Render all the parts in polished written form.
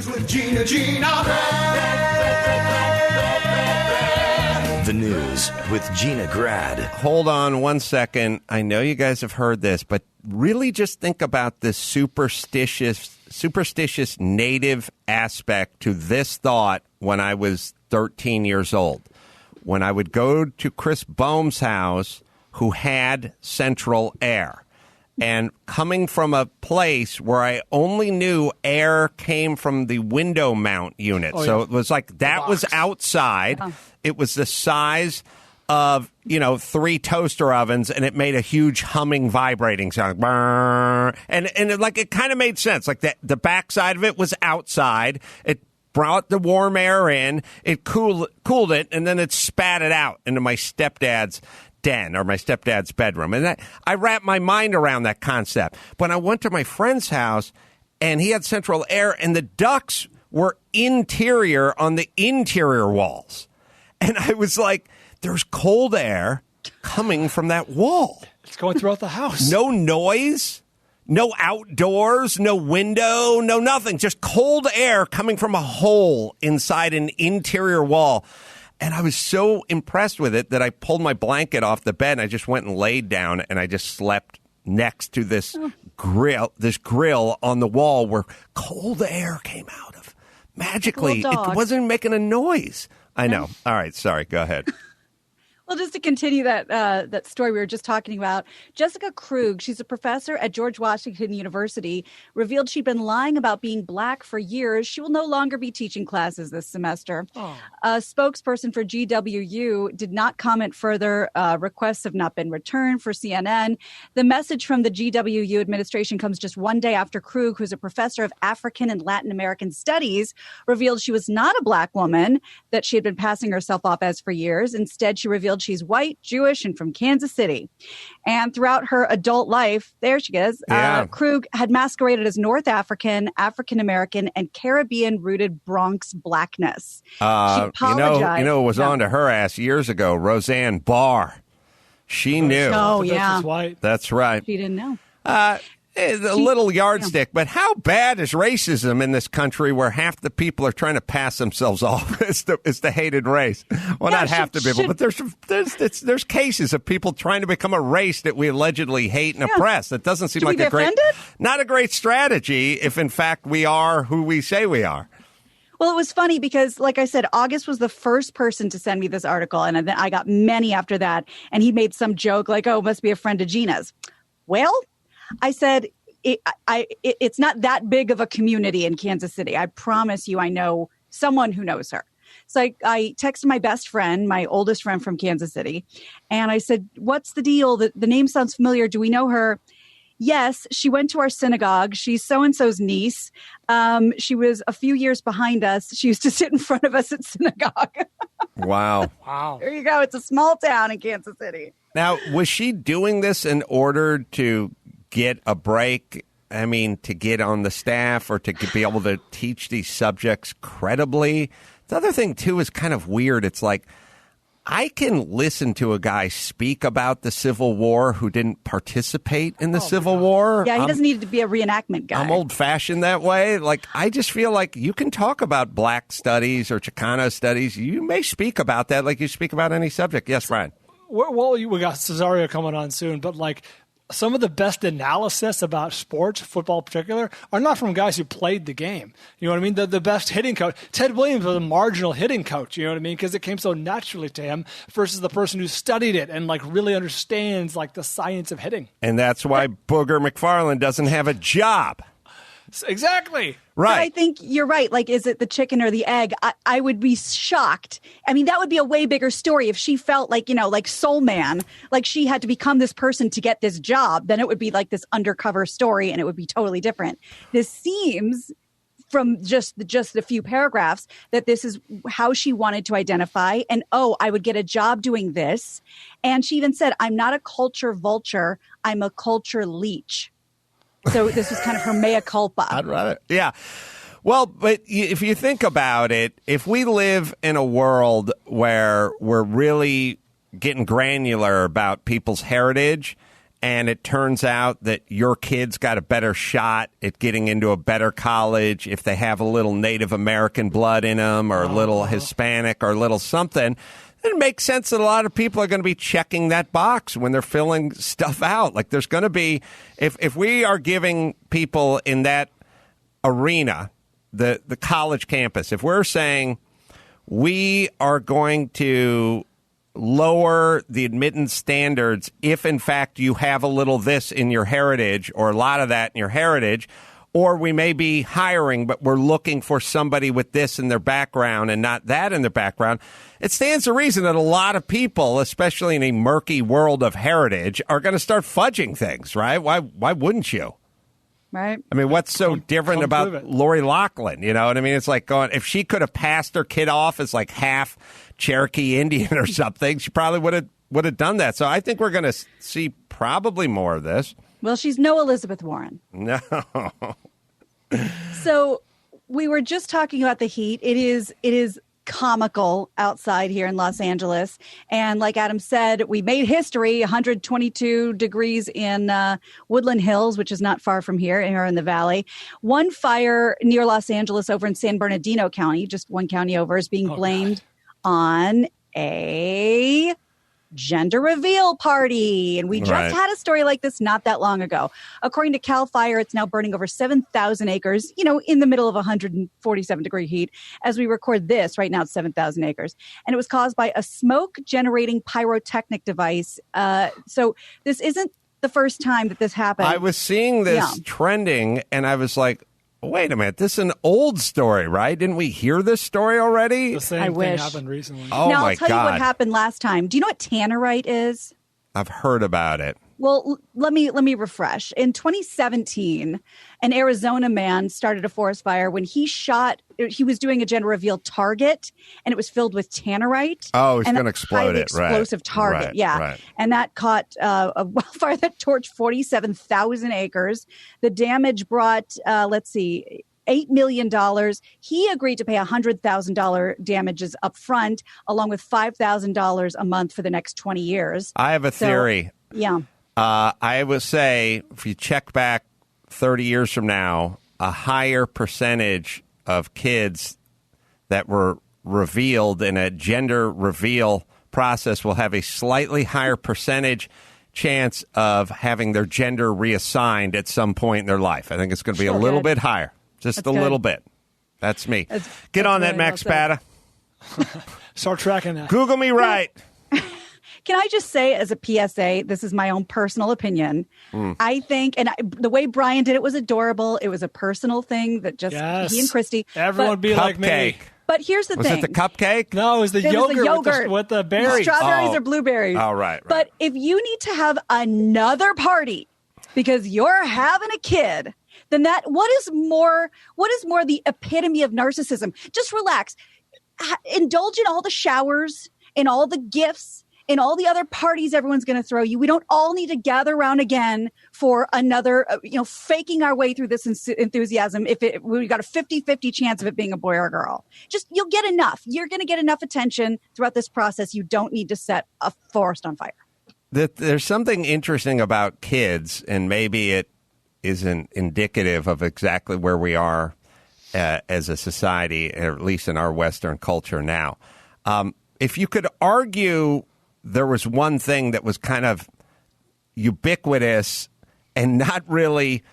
with Gina. The news with Gina Grad. Hold on one second. I know you guys have heard this, but really just think about this superstitious native aspect to this thought when I was 13 years old. When I would go to Chris Bohm's house, who had central air. And coming from a place where I only knew air came from the window mount unit. So it was like that was outside. It was the size of, 3 toaster ovens, and it made a huge humming, vibrating sound. And it kind of made sense. Like the backside of it was outside. It brought the warm air in. It cooled it, and then it spat it out into my stepdad's den or my stepdad's bedroom. And I wrapped my mind around that concept. When I went to my friend's house and he had central air and the ducts were interior on the interior walls. And I was like, there's cold air coming from that wall. It's going throughout the house. No noise, no outdoors, no window, no nothing. Just cold air coming from a hole inside an interior wall. And I was so impressed with it that I pulled my blanket off the bed and I just went and laid down and I just slept next to this grill on the wall where cold air came out of. Magically, it wasn't making a noise. I know. All right. Sorry. Go ahead. Well, just to continue that story we were just talking about, Jessica Krug, she's a professor at George Washington University, revealed she'd been lying about being black for years. She will no longer be teaching classes this semester. A spokesperson for GWU did not comment further. Requests have not been returned for CNN. The message from the GWU administration comes just one day after Krug, who's a professor of African and Latin American studies, revealed she was not a black woman that she had been passing herself off as for years. Instead, she revealed she's white, Jewish, and from Kansas City. And throughout her adult life, there she is, Krug had masqueraded as North African, African-American, and Caribbean-rooted Bronx blackness. She apologized. It was on to her ass years ago, Roseanne Barr. She knew. Oh, yeah. White. That's right. She didn't know. A little yardstick, but how bad is racism in this country where half the people are trying to pass themselves off as the hated race? Well, not half the people, but there's cases of people trying to become a race that we allegedly hate and oppress. That doesn't seem like not a great strategy if in fact we are who we say we are. Well, it was funny because, like I said, August was the first person to send me this article, and then I got many after that. And he made some joke like, "Oh, it must be a friend of Gina's." Well, I said, it's not that big of a community in Kansas City. I promise you I know someone who knows her. So I texted my best friend, my oldest friend from Kansas City, and I said, what's the deal? The name sounds familiar. Do we know her? Yes, she went to our synagogue. She's so-and-so's niece. She was a few years behind us. She used to sit in front of us at synagogue. Wow. There you go. It's a small town in Kansas City. Now, was she doing this in order to get a break? I mean, to get on the staff or to be able to teach these subjects credibly? The other thing, too, is kind of weird. It's like, I can listen to a guy speak about the Civil War who didn't participate in the Civil War. Yeah, he doesn't need to be a reenactment guy. I'm old-fashioned that way. Like, I just feel like you can talk about black studies or Chicano studies. You may speak about that like you speak about any subject. Yes, Brian? Well, we got Cesario coming on soon, but like, some of the best analysis about sports, football in particular, are not from guys who played the game. You know what I mean? The best hitting coach. Ted Williams was a marginal hitting coach, you know what I mean? Because it came so naturally to him versus the person who studied it and like really understands like the science of hitting. And that's why Booger McFarland doesn't have a job. Exactly. Right. But I think you're right. Like, is it the chicken or the egg? I would be shocked. I mean, that would be a way bigger story if she felt like, like Soul Man, like she had to become this person to get this job. Then it would be like this undercover story and it would be totally different. This seems from just a few paragraphs that this is how she wanted to identify. And, I would get a job doing this. And she even said, I'm not a culture vulture. I'm a culture leech. So this was kind of her mea culpa. I'd rather, yeah. Well, but if you think about it, if we live in a world where we're really getting granular about people's heritage and it turns out that your kid's got a better shot at getting into a better college if they have a little Native American blood in them or a little Hispanic or a little something, it makes sense that a lot of people are going to be checking that box when they're filling stuff out. Like there's going to be, if we are giving people in that arena, the college campus, if we're saying we are going to lower the admittance standards if, in fact, you have a little this in your heritage or a lot of that in your heritage, or we may be hiring, but we're looking for somebody with this in their background and not that in their background. It stands to reason that a lot of people, especially in a murky world of heritage, are going to start fudging things, right? Why wouldn't you? Right. I mean, what's so different about Lori Loughlin? You know what I mean? It's like going, if she could have passed her kid off as like half Cherokee Indian or something, she probably would have done that. So I think we're going to see probably more of this. Well, she's no Elizabeth Warren. No. So we were just talking about the heat. It is comical outside here in Los Angeles. And like Adam said, we made history, 122 degrees in Woodland Hills, which is not far from here in the valley. One fire near Los Angeles over in San Bernardino County, just one county over, is being blamed on a gender reveal party. And we just had a story like this not that long ago. According to CAL FIRE, it's now burning over 7,000 acres, in the middle of 147-degree heat. As we record this, right now it's 7,000 acres. And it was caused by a smoke-generating pyrotechnic device. So this isn't the first time that this happened. I was seeing this trending, and I was like, wait a minute, this is an old story, right? Didn't we hear this story already? The same thing happened recently. Oh, now, my God. I'll tell you what happened last time. Do you know what tannerite is? I've heard about it. Well, let me refresh. In 2017, an Arizona man started a forest fire when he was doing a gender reveal target, and it was filled with tannerite. Oh, he's going to explode it, right. Explosive target, right, yeah. Right. And that caught a wildfire that torched 47,000 acres. The damage brought, $8 million. He agreed to pay $100,000 damages up front, along with $5,000 a month for the next 20 years. I have a theory. Yeah. I would say if you check back 30 years from now, a higher percentage of kids that were revealed in a gender reveal process will have a slightly higher percentage chance of having their gender reassigned at some point in their life. I think it's going to be a little bit higher, just a little bit. That's me. Get on that, Max Spada. Start tracking that. Google me right. Can I just say, as a PSA, this is my own personal opinion. I think, the way Brian did it was adorable. It was a personal thing that just he and Christy. Everyone be like me. But here's the thing. Was it the cupcake? No, it was the yogurt with the berries. Strawberries or blueberries. Oh, right. But if you need to have another party because you're having a kid, then what is more the epitome of narcissism? Just relax. Indulge in all the showers, in all the gifts, in all the other parties everyone's going to throw you. We don't all need to gather around again for another, faking our way through this enthusiasm. We got a 50-50 chance of it being a boy or a girl. Just, you'll get enough. You're going to get enough attention throughout this process. You don't need to set a forest on fire. There's something interesting about kids, and maybe it isn't indicative of exactly where we are as a society, at least in our Western culture now. If you could argue there was one thing that was kind of ubiquitous and not really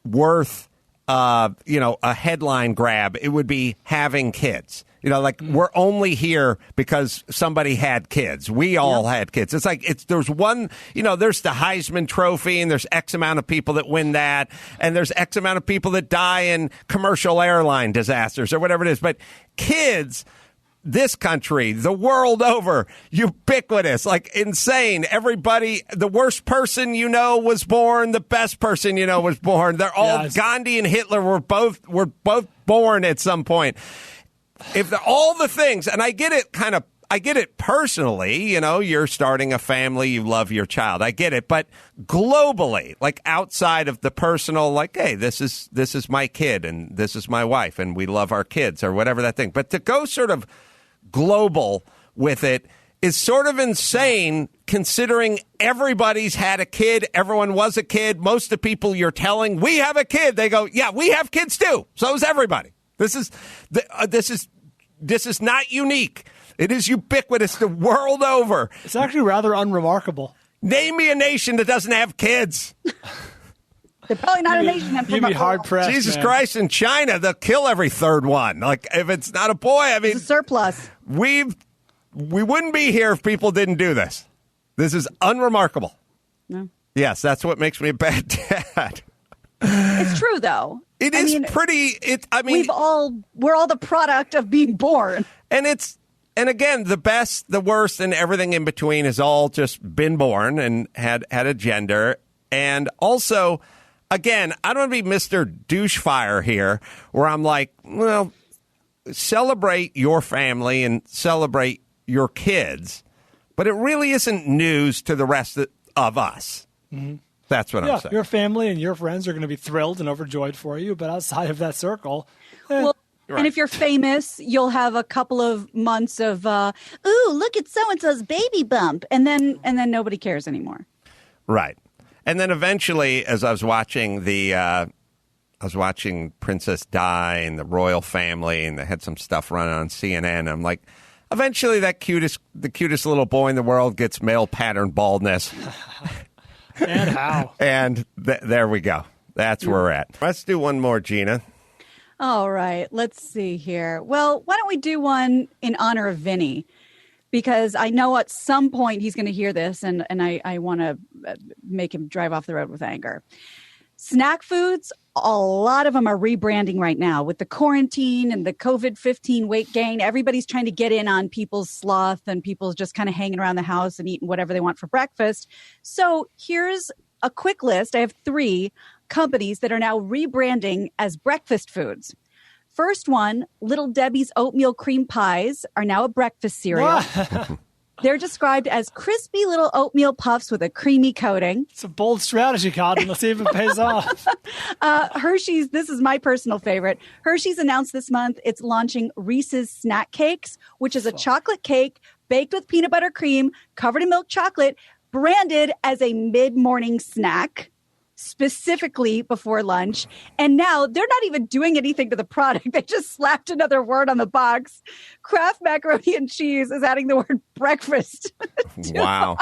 worth, a headline grab, it would be having kids. We're only here because somebody had kids. We all had kids. It's like there's one, there's the Heisman Trophy, and there's X amount of people that win that, and there's X amount of people that die in commercial airline disasters or whatever it is. But kids, this country, the world over, ubiquitous, like insane. Everybody, the worst person was born, the best person was born. They're all Gandhi and Hitler were both born at some point. If all the things, and I get it personally, you're starting a family, you love your child. I get it. But globally, like outside of the personal, like, hey, this is my kid and this is my wife and we love our kids or whatever that thing. But to go sort of global with it, is sort of insane considering everybody's had a kid. Everyone was a kid. Most of the people you're telling, we have a kid. They go, yeah, we have kids too. So is everybody. This is not unique. It is ubiquitous the world over. It's actually rather unremarkable. Name me a nation that doesn't have kids. They're probably not a nation. You'd be hard pressed. Jesus man. Christ, in China, they'll kill every third one. Like, if it's not a boy, I mean, It's a surplus. we wouldn't be here if people didn't do this. This is unremarkable. No. Yes, that's what makes me a bad dad. It's true, though. It is pretty. We're all the product of being born. And again, the best, the worst, and everything in between has all just been born and had a gender. And also, again, I don't want to be Mr. Douchefire here, where I'm like, well, celebrate your family and celebrate your kids, but it really isn't news to the rest of us. Mm-hmm. That's what I'm saying. Your family and your friends are going to be thrilled and overjoyed for you, but outside of that circle, well. Right. And if you're famous, you'll have a couple of months of, ooh, look at so-and-so's baby bump. And then nobody cares anymore. Right. And then eventually, as I was watching Princess Di and the royal family, and they had some stuff running on CNN, I'm like, eventually the cutest little boy in the world gets male pattern baldness. And how? And there we go. That's where we're at. Let's do one more, Gina. All right, let's see here. Well, why don't we do one in honor of Vinny? Because I know at some point he's going to hear this, and I want to make him drive off the road with anger. Snack foods, a lot of them are rebranding right now. With the quarantine and the COVID-15 weight gain, everybody's trying to get in on people's sloth and people's just kind of hanging around the house and eating whatever they want for breakfast. So here's a quick list. I have 3 companies that are now rebranding as breakfast foods. First one, Little Debbie's oatmeal cream pies are now a breakfast cereal. They're described as crispy little oatmeal puffs with a creamy coating. It's a bold strategy, Cotton. Let's see if it pays off. Hershey's, this is my personal favorite. Hershey's announced this month it's launching Reese's Snack Cakes, which is a chocolate cake baked with peanut butter cream, covered in milk chocolate, branded as a mid-morning snack, specifically before lunch. And now they're not even doing anything to the product. They just slapped another word on the box. Kraft Macaroni and Cheese is adding the word breakfast. Wow.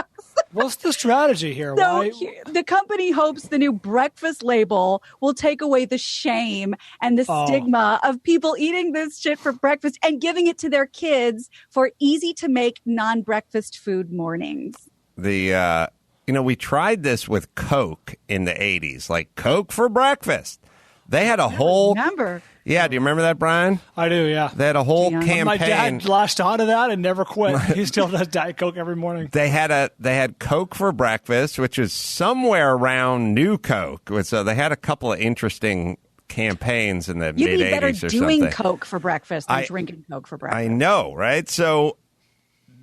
What's the strategy here? So the company hopes the new breakfast label will take away the shame and the stigma of people eating this shit for breakfast and giving it to their kids for easy to make non-breakfast food mornings. We tried this with Coke in the 80s, like Coke for breakfast. They had a whole... Remember. Yeah, do you remember that, Brian? I do, yeah. They had a whole campaign. My dad latched onto that and never quit. He still does Diet Coke every morning. They had Coke for breakfast, which is somewhere around New Coke. So they had a couple of interesting campaigns in the mid-80s or something. You'd be better doing Coke for breakfast than drinking Coke for breakfast. I know, right? So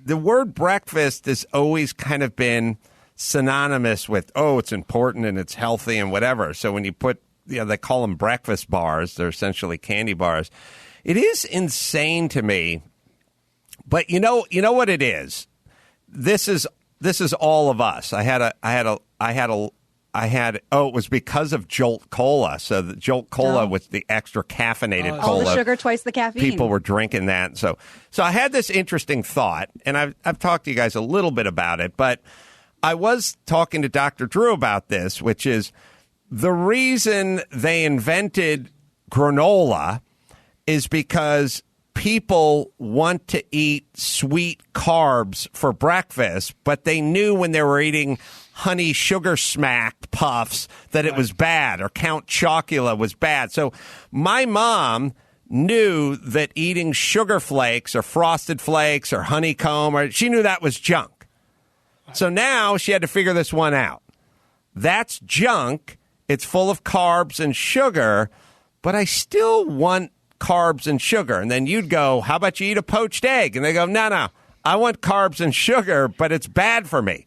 the word breakfast has always kind of been synonymous with, it's important and it's healthy and whatever. So when you put, they call them breakfast bars. They're essentially candy bars. It is insane to me. But you know what it is? This is all of us. It was because of Jolt Cola. So the Jolt Cola was the extra caffeinated cola. All the sugar, twice the caffeine. People were drinking that. So I had this interesting thought, and I've talked to you guys a little bit about it, but I was talking to Dr. Drew about this, which is the reason they invented granola is because people want to eat sweet carbs for breakfast, but they knew when they were eating honey sugar smacked puffs that it was bad, or Count Chocula was bad. So my mom knew that eating sugar flakes or frosted flakes or honeycomb, she knew that was junk. So now she had to figure this one out. That's junk. It's full of carbs and sugar, but I still want carbs and sugar. And then you'd go, how about you eat a poached egg? And they go, no, I want carbs and sugar, but it's bad for me.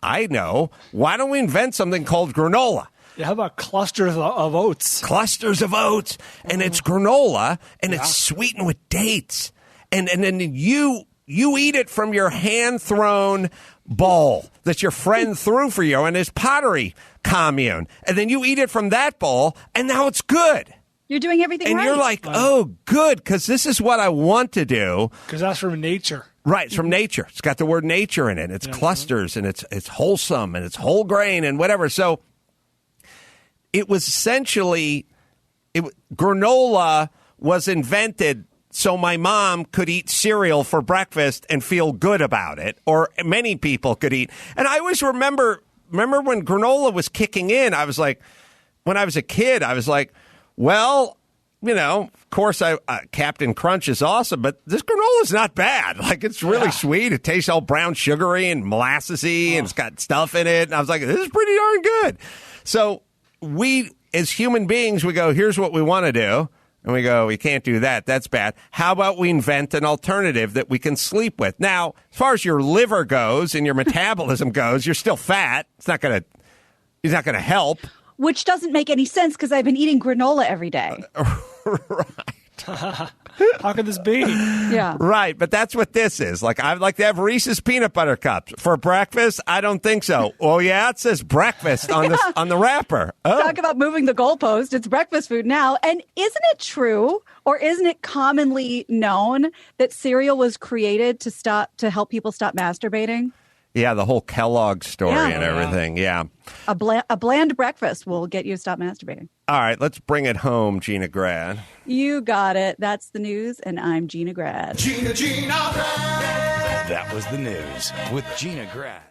I know. Why don't we invent something called granola? Yeah, how about clusters of oats? Clusters of oats. And it's granola, and it's sweetened with dates. And then you you eat it from your hand-thrown bowl that your friend threw for you in his pottery commune. And then you eat it from that bowl, and now it's good. You're doing everything and right. You're like, oh, good, because this is what I want to do. Because that's from nature. Right, it's from nature. It's got the word nature in it. It's clusters, and it's wholesome, and it's whole grain, and whatever. So it was essentially, granola was invented so my mom could eat cereal for breakfast and feel good about it, or many people could eat. And I always remember when granola was kicking in, I was like, when I was a kid, I was like, well, of course, Captain Crunch is awesome, but this granola is not bad. Like, it's really sweet. It tastes all brown sugary and molassesy, and it's got stuff in it. And I was like, this is pretty darn good. So we, as human beings, we go, here's what we want to do. And we go, we can't do that. That's bad. How about we invent an alternative that we can sleep with? Now, as far as your liver goes and your metabolism goes, you're still fat. It's not going to help. Which doesn't make any sense because I've been eating granola every day. Right. How could this be? Yeah. Right, but that's what this is. Like, I'd like to have Reese's peanut butter cups for breakfast. I don't think so. Oh yeah, it says breakfast on the wrapper. Oh. Talk about moving the goalpost. It's breakfast food now. And isn't it true, or isn't it commonly known that cereal was created to help people stop masturbating? Yeah, the whole Kellogg story and everything. Yeah. A bland breakfast will get you to stop masturbating. All right, let's bring it home, Gina Grad. You got it. That's the news, and I'm Gina Grad. Gina Grad. That was the news with Gina Grad.